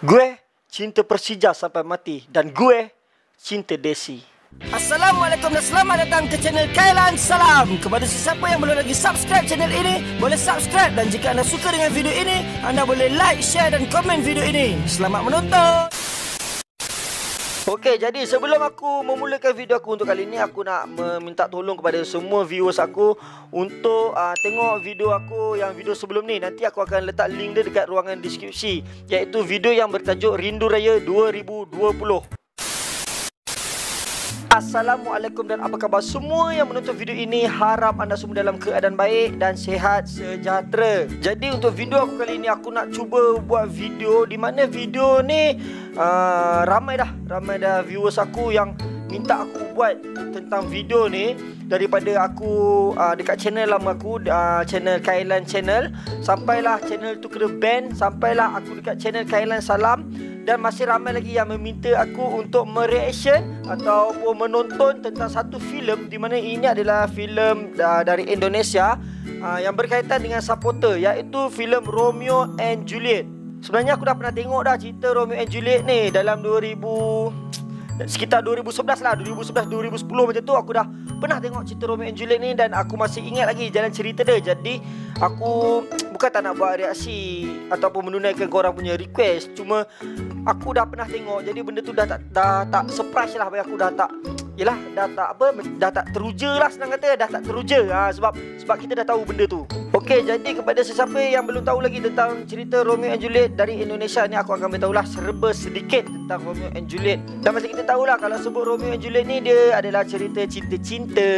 Gue cinta Persija sampai mati. Dan gue cinta Desi. Assalamualaikum dan selamat datang ke channel Kailan Salam. Kepada sesiapa yang belum lagi subscribe channel ini, boleh subscribe. Dan jika anda suka dengan video ini, anda boleh like, share dan komen video ini. Selamat menonton. Okey, jadi sebelum aku memulakan video aku untuk kali ini, aku nak meminta tolong kepada semua viewers aku untuk tengok video aku yang video sebelum ni. Nanti aku akan letak link dia dekat ruangan deskripsi, iaitu video yang bertajuk Rindu Raya 2020. Assalamualaikum dan apa khabar semua yang menonton video ini. Harap anda semua dalam keadaan baik dan sihat sejahtera. Jadi untuk video aku kali ini, aku nak cuba buat video di mana video ni ramai dah viewers aku yang minta aku buat tentang video ni. Daripada aku dekat channel lama aku, channel Kailan Channel, sampailah channel tu kena ban, sampailah aku dekat channel Kailan Salam. Dan masih ramai lagi yang meminta aku untuk mereaction ataupun menonton tentang satu filem, di mana ini adalah filem dari Indonesia yang berkaitan dengan supporter, iaitu filem Romeo and Juliet. Sebenarnya aku dah pernah tengok dah cerita Romeo and Juliet ni dalam sekitar 2011 lah, 2011-2010 macam tu. Aku dah pernah tengok cerita Romeo and Juliet ni dan aku masih ingat lagi jalan cerita dia. Jadi aku bukan tak nak buat reaksi ataupun menunaikan korang punya request, cuma aku dah pernah tengok. Jadi benda tu dah tak surprise lah bagi aku. Dah tak teruja lah, senang kata. Dah tak teruja sebab kita dah tahu benda tu. Okey, jadi kepada sesiapa yang belum tahu lagi tentang cerita Romeo and Juliet dari Indonesia ni, aku akan beritahulah serba sedikit tentang Romeo and Juliet. Dan macam kita tahulah, kalau sebut Romeo and Juliet ni, dia adalah cerita cinta-cinta.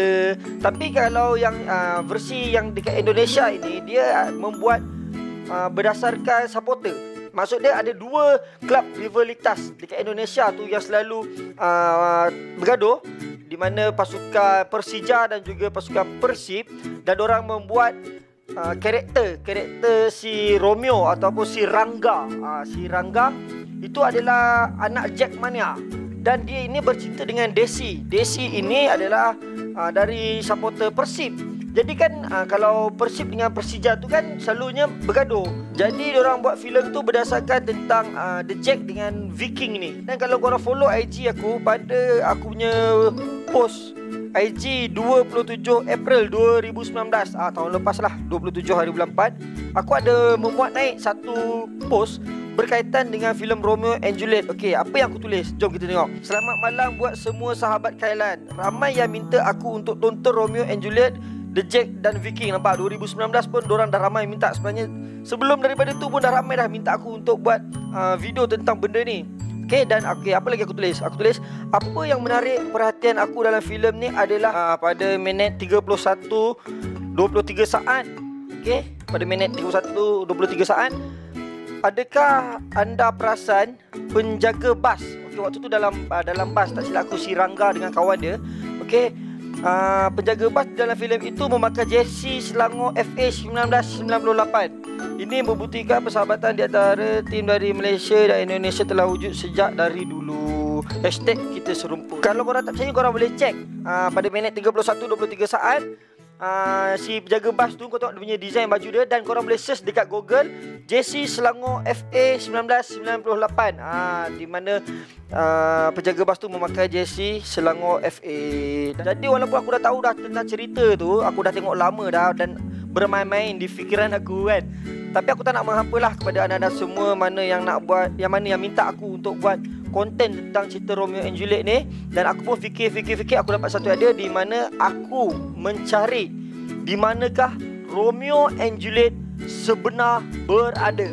Tapi kalau yang versi yang dekat Indonesia ini, dia membuat berdasarkan supporter. Maksud dia ada dua klub rivalitas dekat Indonesia tu yang selalu bergaduh, di mana pasukan Persija dan juga pasukan Persib. Dan orang membuat karakter si Romeo ataupun si Rangga. Si Rangga itu adalah anak Jackmania, dan dia ini bercinta dengan Desi. Desi ini adalah dari supporter Persib. Jadi kan kalau Persib dengan Persija tu kan selalunya bergaduh. Jadi diorang buat filem tu berdasarkan tentang The Jack dengan Viking ni. Dan kalau korang follow IG aku, pada aku punya post IG 27 April 2019, tahun lepas lah, 27 hari bulan 4, aku ada memuat naik satu post berkaitan dengan filem Romeo and Juliet. Okey, apa yang aku tulis? Jom kita tengok. Selamat malam buat semua sahabat Kailan. Ramai yang minta aku untuk tonton Romeo and Juliet, The Jack dan Viking. Nampak 2019 pun dorang dah ramai minta. Sebenarnya sebelum daripada tu pun dah ramai dah minta aku untuk buat video tentang benda ni. Okey, dan apa lagi aku tulis? Aku tulis apa yang menarik perhatian aku dalam filem ni adalah pada minit 31:23 saat. Okey, pada minit 31:23 saat, adakah anda perasan penjaga bas? Okey, waktu tu dalam bas, tak silap aku, si Rangga dengan kawan dia. Okey, penjaga bas dalam filem itu memakai jersey Selangor FA 1998. Ini membuktikan persahabatan di antara tim dari Malaysia dan Indonesia telah wujud sejak dari dulu. Hashtag kita serumpun. Kalau korang tak percaya, korang boleh cek pada minit 31:23 saat, si penjaga bas tu, kau tengok dia punya design baju dia. Dan korang boleh search dekat Google jersey Selangor FA 1998, di mana penjaga bas tu memakai jersey Selangor FA. Jadi walaupun aku dah tahu dah tentang cerita tu, aku dah tengok lama dah dan bermain-main di fikiran aku kan, tapi aku tak nak menghampalah kepada anda semua mana yang nak buat, yang mana yang minta aku untuk buat konten tentang cerita Romeo and Juliet ni. Dan aku pun fikir, aku dapat satu idea di mana aku mencari di manakah Romeo and Juliet sebenar berada.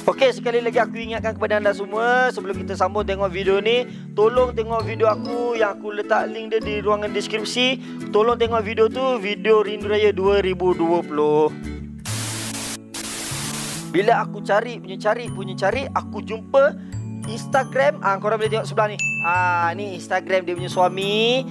Okey, sekali lagi aku ingatkan kepada anda semua, sebelum kita sambung tengok video ni, tolong tengok video aku yang aku letak link dia di ruangan deskripsi. Tolong tengok video tu, video Rindu Raya 2020. Bila aku cari, aku jumpa Instagram. Korang boleh tengok sebelah ni. Ni Instagram dia punya suami.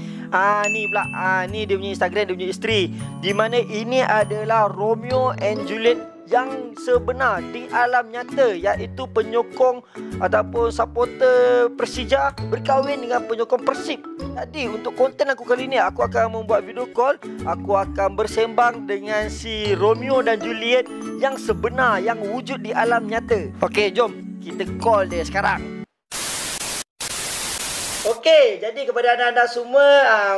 Ni pula, ni dia punya Instagram dia punya isteri. Di mana ini adalah Romeo and Juliet yang sebenar di alam nyata, iaitu penyokong ataupun supporter Persija berkahwin dengan penyokong Persib. Jadi untuk konten aku kali ni, aku akan membuat video call. Aku akan bersembang dengan si Romeo dan Juliet yang sebenar, yang wujud di alam nyata. Okey, jom kita call dia sekarang. Okey, jadi kepada anda-anda semua,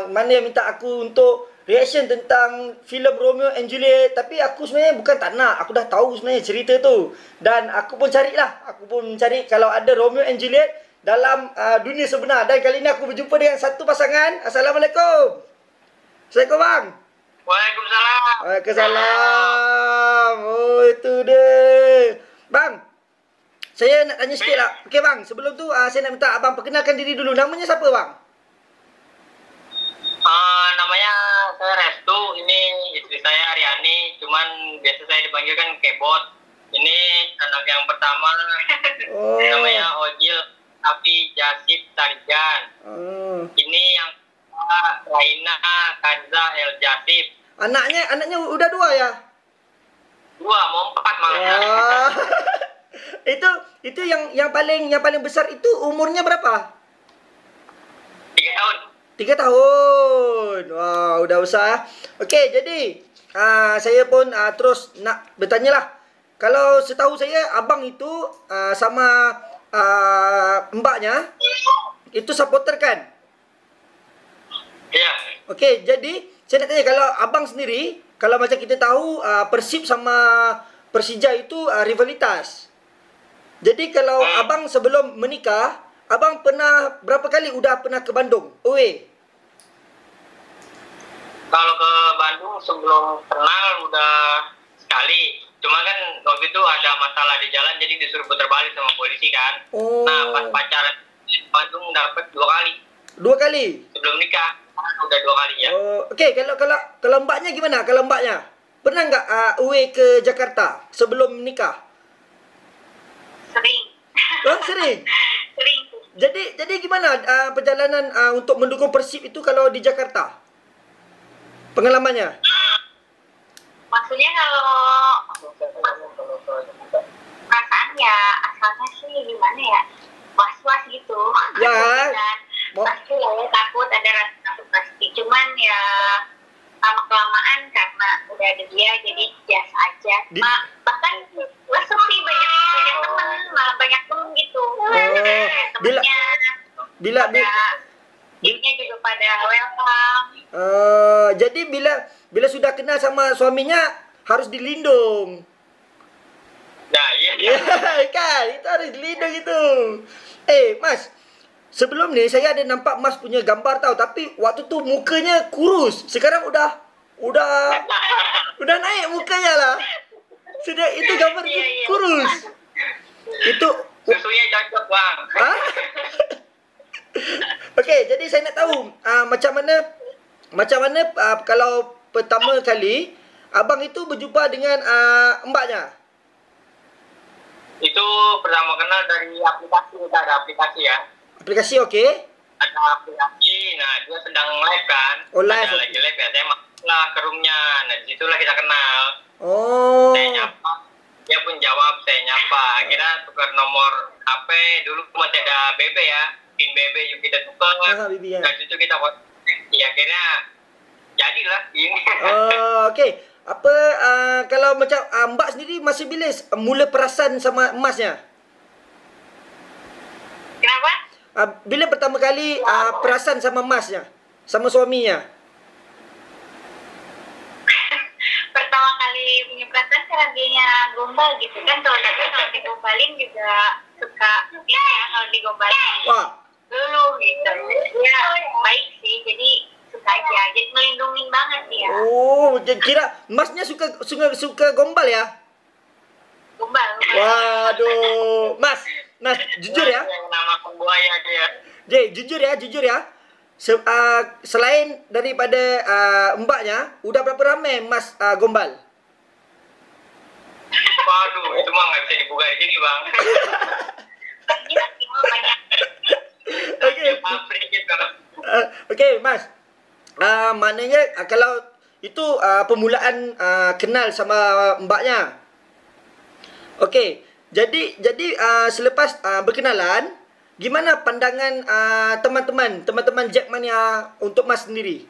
mana yang minta aku untuk reaction tentang filem Romeo and Juliet, tapi aku sebenarnya bukan tak nak. Aku dah tahu sebenarnya cerita tu. Dan aku pun carilah. Aku pun mencari kalau ada Romeo and Juliet dalam dunia sebenar. Dan kali ni aku berjumpa dengan satu pasangan. Assalamualaikum. Assalamualaikum bang. Waalaikumsalam. Waalaikumsalam. Oh, itu dia. Bang, saya nak tanya sikit lah. Okey bang, sebelum tu saya nak minta abang perkenalkan diri dulu. Namanya siapa bang? Namanya saya Restu. Ini istri saya Riani. Cuman biasa saya dipanggilkan Kebot. Ini anak yang pertama. Namanya Ojil Tapi Jasip Tarijan. Ini yang Raina Kanza El Jasip. Anaknya udah 2 ya? 2, mau 4 malah. Itu yang paling besar itu umurnya berapa? 3 tahun. 3 tahun. Wow, udah besar. Okey, jadi saya pun terus nak bertanya lah. Kalau setahu saya abang itu sama mbaknya itu supporter kan? Ya. Okey, jadi saya nak tanya, kalau abang sendiri, kalau macam kita tahu Persib sama Persija itu rivalitas. Jadi kalau abang sebelum menikah, abang pernah berapa kali udah pernah ke Bandung? Kalau ke Bandung sebelum kenal udah sekali. Cuma kan waktu itu ada masalah di jalan, jadi disuruh putar balik sama polisi kan. Nah, pas pacaran di Bandung dapat 2 kali. 2 kali? Sebelum nikah udah 2 kali ya. Okey, kalau mbaknya gimana? Kalau mbaknya pernah nggak away ke Jakarta sebelum nikah? Sering. Sering? Sering. Jadi gimana perjalanan untuk mendukung Persib itu kalau di Jakarta? Pengalamannya? Maksudnya kalau perasaan ya asalnya sih gimana ya, was-was gitu. Ya. Pasti lah ya, takut, ada rasa takut pasti. Cuman ya lama-kelamaan karena udah ada dia jadi biasa aja. Bahkan langsung sih banyak temen, malah banyak temen gitu. Temennya Bila timnya juga pada welcome. Jadi bila sudah kenal sama suaminya harus dilindung. Nah, iya. Ya kan, itu harus dilindung itu. Mas, sebelum ni saya ada nampak Mas punya gambar tahu, tapi waktu tu mukanya kurus. Sekarang udah naik mukanya lah. Sudah itu gambar itu kurus. Itu susunya cocok bang. Okey, jadi saya nak tahu macam mana kalau pertama kali abang itu berjumpa dengan mbaknya. Itu pertama kenal dari aplikasi, kita ada aplikasi ya. Aplikasi okey. Ada aplikasi, nah dia sedang live kan. Oh, live. Lagi live ya, saya masuklah ke roomnya. Nah disitulah kita kenal. Saya nyapa, dia pun jawab, saya nyapa. Akhirnya tukar nomor HP, dulu masih ada BB ya. Pin BB yuk kita tukar. BB ya. Nah itu kita ya akhirnya jadilah ini. Okey. Apa kalau macam mbak sendiri masih bila mula perasan sama emasnya? Kenapa? Bila pertama kali perasan sama emasnya, sama suaminya? Pertama kali punya perasaan karena dianya gombal gitu kan. Kalau digombalin juga suka ya kalau digombalin. Wah. Dulu gitu. Ya baik sih, jadi suka aja. Jadi melindungi banget dia. Oh, kira masnya suka gombal ya? Gombal. Waduh, Mas, jujur ya. Yang nama buaya dia. Jujur ya. Selain daripada mbaknya, udah berapa ramai Mas gombal? Waduh, itu mah nggak bisa dibuka di sini bang. Gila sih, banyak. Okey, Mas. Maknanya kalau itu permulaan kenal sama mbaknya. Okey. Jadi selepas berkenalan, gimana pandangan teman-teman Jackmania untuk Mas sendiri?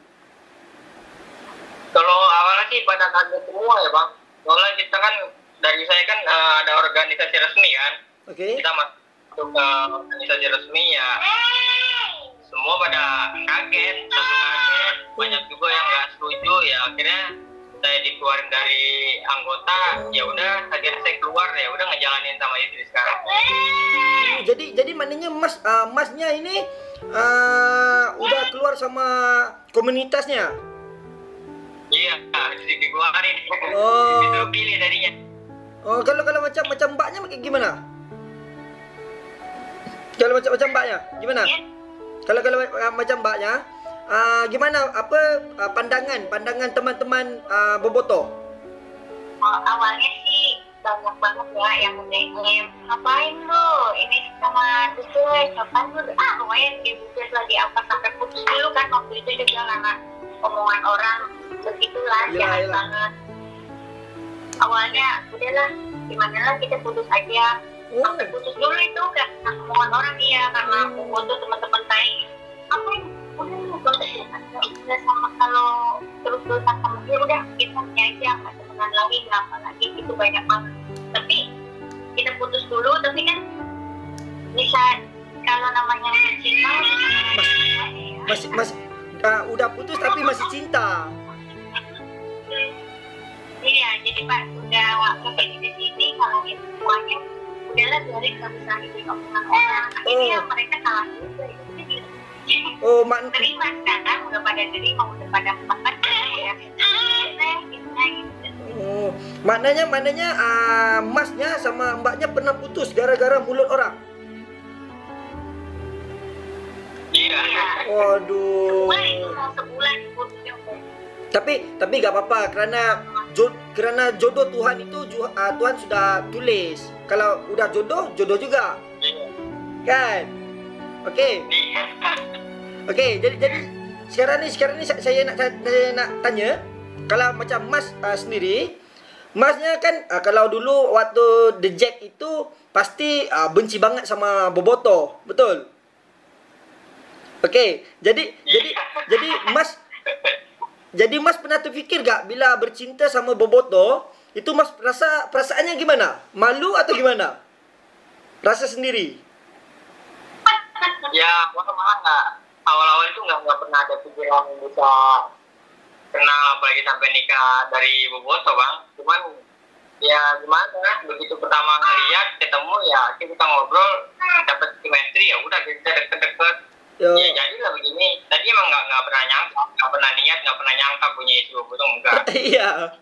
Kalau awalnya sih pada kaget semua ya bang. Soalnya kita kan dari saya kan ada organisasi resmi kan. Okey. Kita masuk ke organisasi resmi ya. Semua pada kaget, satu kaget. Banyak juga yang nggak setuju ya. Akhirnya saya dikeluarin dari anggota. Ya udah, akhirnya saya keluar ya udah ngejalanin sama istri sekarang. Jadi maknanya Masnya ini udah keluar sama komunitasnya. Iya, dikeluarin. Oh. Disuruh pilih darinya. Oh, kalau macam mbaknya gimana? Kalau macam mbaknya gimana? Kalau macam mbaknya gimana pandangan teman-teman bobotoh? Awalnya sih banyak banget ya yang nge-nge ngapain lu ini sama Dusel, ngapain lu pokoknya dibukis lagi apa sampai putus dulu kan waktu itu juga karena omongan orang begitulah jahat banget. Awalnya udahlah gimana lah kita putus aja. Sampai putus dulu itu karena omongan orang dia karena bobotoh teman-teman saya apa yang udah sama kalau terus-terusan sama dia udah kita aja nggak temenan lagi nggak apa lagi itu banyak banget. Tapi kita putus dulu tapi kan bisa kalau namanya cinta masih udah putus tapi masih cinta. Iya jadi Pak udah waktu di sini kalau itu semuanya udahlah biarin nggak bisa ngikutin omongan orang. Akhirnya mereka kalah juga itu. Oh, terima sekarang udah pada terima udah pada sepakat ya. Oh, maknanya Masnya sama mbaknya pernah putus gara-gara mulut orang. Iya. Waduh. Sebulan putusnya. Tapi gak apa-apa karena jodoh Tuhan itu Tuhan sudah tulis. Kalau udah jodoh juga. Kan? Okey. Okey, jadi sekarang ni saya nak tanya, kalau macam Mas sendiri, Masnya kan kalau dulu waktu The Jack itu pasti benci banget sama bobotoh, betul? Okey, jadi Mas pernah terfikir gak bila bercinta sama bobotoh, itu Mas perasaannya gimana? Malu atau gimana? Rasa sendiri? Ya, malah nggak. Awal-awal itu nggak pernah ada pikiran bisa kenal apalagi sampai nikah dari bobotoh bang. Cuman ya gimana? Begitu pertama ngeliat ketemu ya kita ngobrol dapat chemistry ya udah kita deket-deket. Ya jadilah begini. Tadi emang nggak pernah nyangka, nggak pernah niat, nggak pernah nyangka punya istri bobotoh enggak. Iya.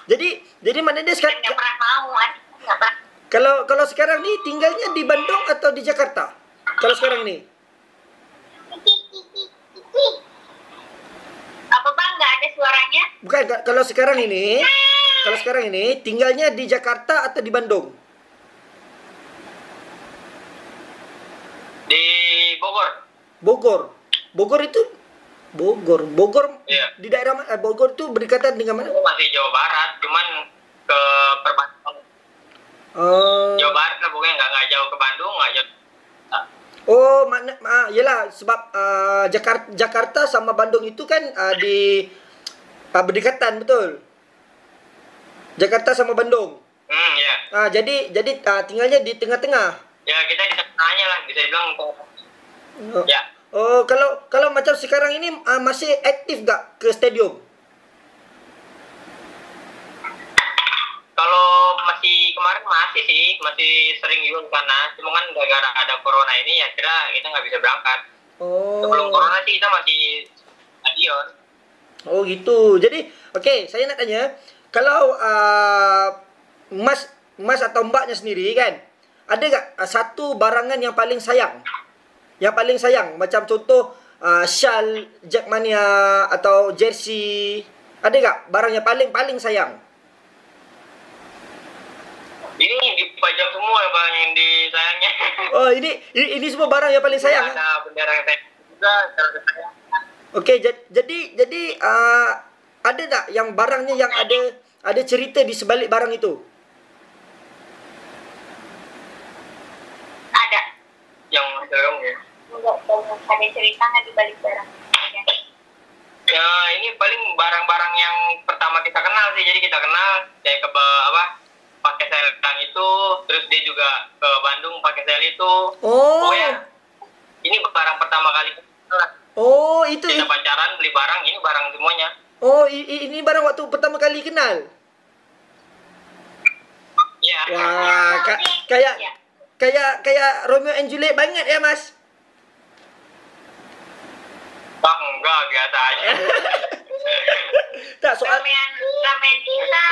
Jadi mana dia sekarang? Nggak pernah mau, nggak pernah. Kalau sekarang nih tinggalnya di Bandung atau di Jakarta? Kalau sekarang nih? Apa bang? Nggak ada suaranya? Bukan, kalau sekarang ini tinggalnya di Jakarta atau di Bandung? Di Bogor. Bogor itu Bogor. Iya. Di daerah mana? Bogor itu berdekatan dengan mana? Itu masih Jawa Barat, cuman ke perbatasan. Jawa Barat lah pokoknya nggak jauh ke Bandung, nggak jauh. Oh, yalah sebab Jakarta sama Bandung itu kan di berdekatan, betul? Jakarta sama Bandung. Ya. Jadi tinggalnya di tengah-tengah. Ya kita di tengahnya lah, bisa dibilang. Ya. Oh, kalau macam sekarang ini masih aktif gak ke stadium? Kalau kemarin masih sering juga ke sana. Cuma kan gara-gara ada corona ini ya kira kita nggak bisa berangkat. Oh. Sebelum corona sih kita masih adios. Oh gitu. Jadi, okey, saya nak tanya, kalau Mas atau mbaknya sendiri kan, ada gak satu barangan yang paling sayang? Yang paling sayang, macam contoh shawl Jackmania atau jersey. Ada gak barang yang paling sayang? Ini dipajang semua ya bang yang disayangnya. Oh, ini semua barang yang paling sayang. Ada bendera yang sayang juga, sayang. Okey, jadi ada tak yang barangnya yang ada cerita di sebalik barang itu? ada cerita nggak di balik barang? Ya ini paling barang-barang yang pertama kita kenal sih. Jadi kita kenal saya ke pakai seletan itu, terus dia juga ke Bandung pakai sel itu. Oh. Ya ini barang pertama kali kita. Oh, itu. Kita pacaran beli barang, ini barang semuanya. Oh, ini barang waktu pertama kali kenal. Ya. Wah, kayak Romeo and Juliet banget ya, Mas. Bang, enggak, biasa aja. Tak, ramen kita.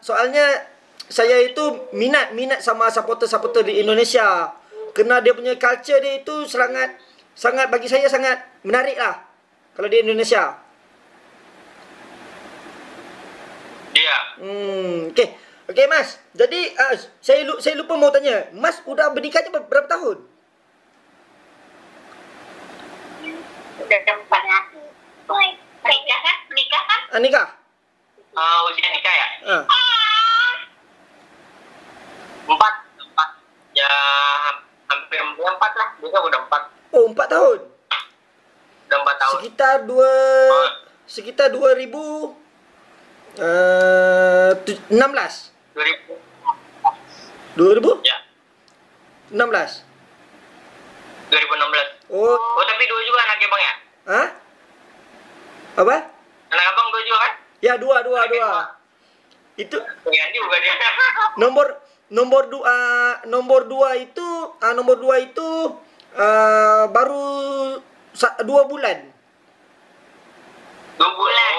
soalnya saya itu minat sama supporter di Indonesia. Karena dia punya culture dia itu sangat bagi saya sangat menarik lah kalau di Indonesia. Iya. Okey Mas. Jadi saya lupa mau tanya. Mas udah bernikahnya berapa tahun? Udah 4 Menikah kan? Nikah? Usia nikah ya? 4. Ya hampir 4 lah. Dia udah 4. Oh, 4 tahun. Udah 4 tahun. Sekitar 2016. 2000? Ya. 16. 2016. Oh, tapi 2 juga anaknya Bang ya? hah? Apa? Anak Abang 2 juga kan? Ya, 2. Itu Ganti bukan dia. nomor 2 itu baru 2 bulan. 2 bulan.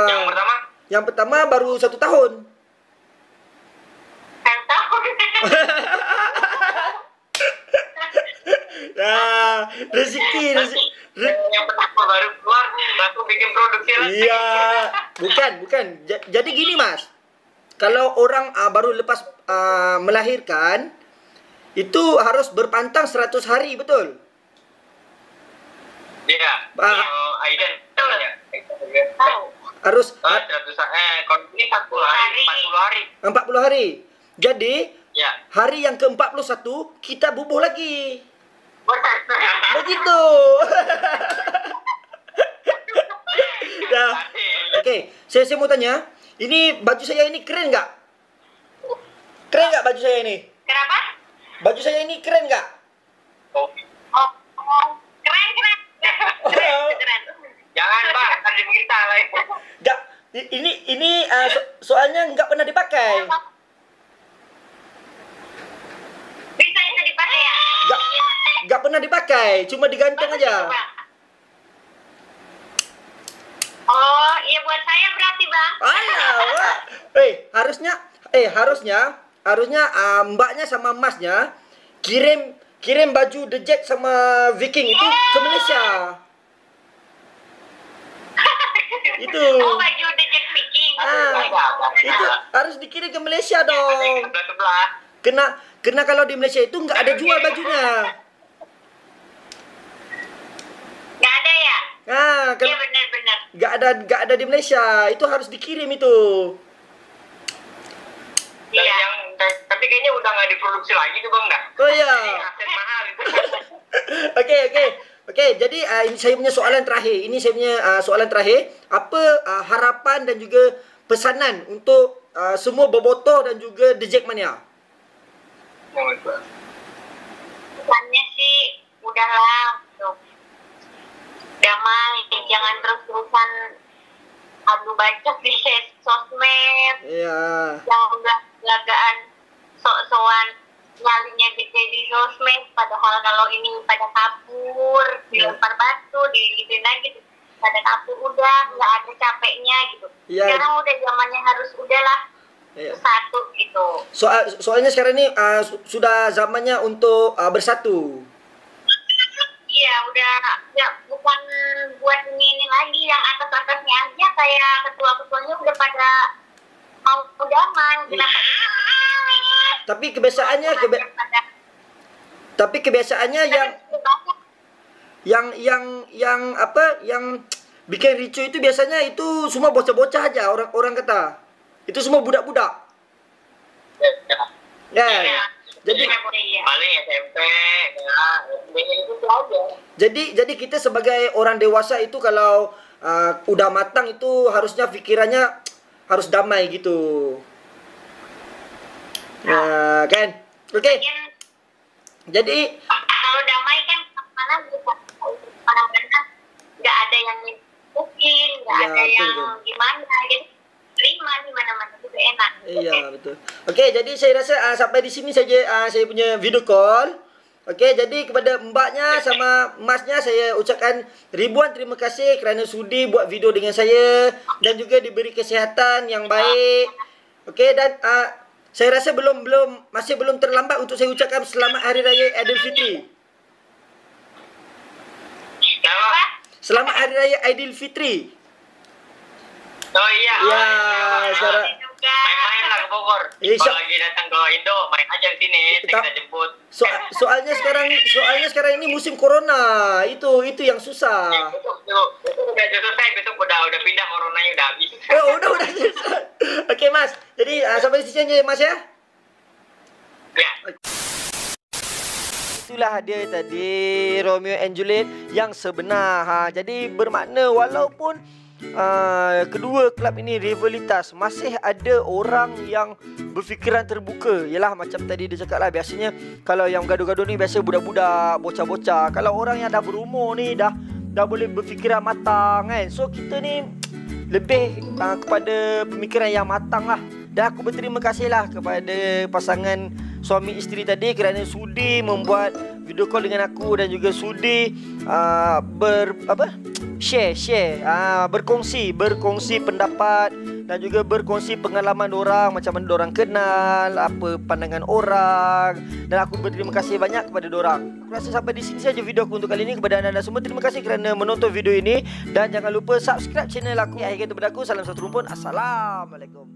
Yang pertama? Yang pertama baru 1 tahun. Kan tahun. Nah, rezeki. Yang pertama baru keluar, langsung bikin produksi lagi. Iya, bukan. Jadi gini Mas, kalau orang baru lepas melahirkan, itu harus berpantang 100 hari, betul? Iya. Aiden namanya. Tahu. Harus 100 kalau ini 40 hari. 40 hari. Jadi, Ya. hari yang ke-41 kita bubuh lagi. Begitu. Nah, oke, saya mau tanya, ini baju saya ini keren nggak? Keren nggak baju saya ini? Kenapa? Baju saya ini keren nggak? Oh. Keren. Jangan Pak, ada kita lah. Nggak, ini soalnya nggak pernah dipakai. Bisa itu dipakai ya? Nggak pernah dipakai, cuma diganteng Bagus aja. itu, Bang. Oh, iya buat saya berarti, Bang. Alah, wah. Harusnya mbaknya sama masnya kirim baju The Jack sama Viking itu ke Malaysia. Itu. Oh, baju The Jack Viking. Itu harus dikirim ke Malaysia dong. Sebelah. Kena kalau di Malaysia itu nggak ada jual bajunya. Nggak ada ya? Nah, Iya, benar-benar. nggak ada di Malaysia. Itu harus dikirim itu. Iya. Tapi kayaknya udah nggak diproduksi lagi tuh Bang dah. Oh iya. Aset mahal itu. Oke. Jadi ini saya punya soalan terakhir. Apa harapan dan juga pesanan untuk semua bobotoh dan juga The Jack Mania? Pesannya sih udahlah gitu. Damai, jangan terus-terusan adu bacot di sosmed. Iya. Jangan belak-belakan sok-sokan nyalinya gede di sosmed, padahal kalau ini pada kabur, dilempar batu, digituin lagi, pada kabur udah nggak ada capeknya gitu. Iya. Sekarang udah zamannya harus udahlah Iya. satu gitu. Soalnya sekarang ini sudah zamannya untuk bersatu. Iya, udah ya bukan buat ini lagi yang atas-atasnya aja, kayak ketua-ketuanya udah pada mau damai. Kenapa? Tapi kebiasaannya yang bikin ricu itu biasanya itu semua bocah-bocah aja, orang kata. Itu semua budak-budak. Ya. Iya. Jadi Iya. paling SMP ya SD itu aja. Jadi kita sebagai orang dewasa itu kalau udah matang itu harusnya pikirannya harus damai gitu. Ya, kan? Oke. Jadi kalau damai kan mana bisa mana-mana nggak ada yang mungkin, nggak Ya, ada yang betul. gimana, jadi terima di mana-mana juga enak. iya, betul. Oke, jadi saya rasa sampai di sini saja saya punya video call. Oke, jadi kepada mbaknya sama masnya saya ucapkan ribuan terima kasih kerana sudi buat video dengan saya dan juga diberi kesihatan yang baik. Oke, dan saya rasa masih belum terlambat untuk saya ucapkan selamat Hari Raya Aidilfitri. Kenapa? Selamat Hari Raya Aidilfitri. Oh iya. Ya, sekarang Main-main lah ke Bogor. Iya, Kalau lagi datang ke Indo, main aja di sini. Kita jemput. soalnya sekarang ini musim corona. Itu yang susah. Besok udah pindah, coronanya udah habis. Oh, udah selesai. Oke, Mas. Jadi sampai di sini aja, Mas ya. Ya. Itulah dia tadi Romeo and Juliet yang sebenar. Jadi bermakna walaupun kedua kelab ini rivalitas, masih ada orang yang berfikiran terbuka. Yalah, macam tadi dia cakap lah, biasanya kalau yang gaduh-gaduh ni biasa budak-budak, bocah-bocah. Kalau orang yang dah berumur ni dah boleh berfikiran matang kan. So kita ni lebih kepada pemikiran yang matang lah. Dan aku berterima kasih lah kepada pasangan suami isteri tadi kerana sudi membuat video call dengan aku dan juga sudi share berkongsi pendapat dan juga berkongsi pengalaman orang, macam mana orang kenal, apa pandangan orang, dan aku berterima kasih banyak kepada orang. Aku rasa sampai di sini saja video aku untuk kali ini. Kepada anda semua, terima kasih kerana menonton video ini dan jangan lupa subscribe channel aku. Akhir kata kepada aku, salam satu rumpun. Assalamualaikum.